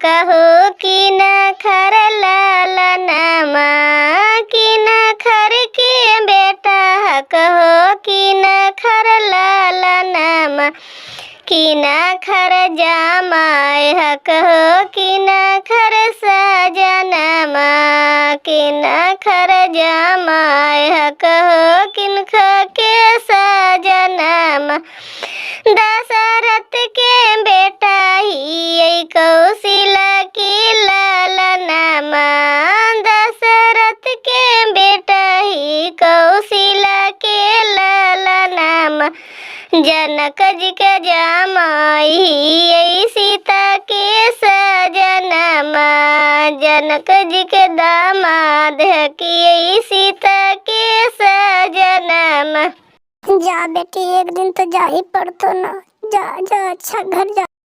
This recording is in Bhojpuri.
कहो कि न खर लालनमा कि न खर के बेटा कहो कि न खर लालनमा कि न खर जामाय कहो कि न खर सजनमा कि न खर जामाय कहो किन के सजनमा दशरथ के बेटा ही कौशल्या की लालनमा दशरथ के बेटा ही कौशल्या के लालनमा जनक जी के जामाई सीता के सजनमा जनक जी के दामाद की सीता के सजनमा। जा बेटी, एक दिन तो जा ही पड़तो ना। जा जा, अच्छा घर जा।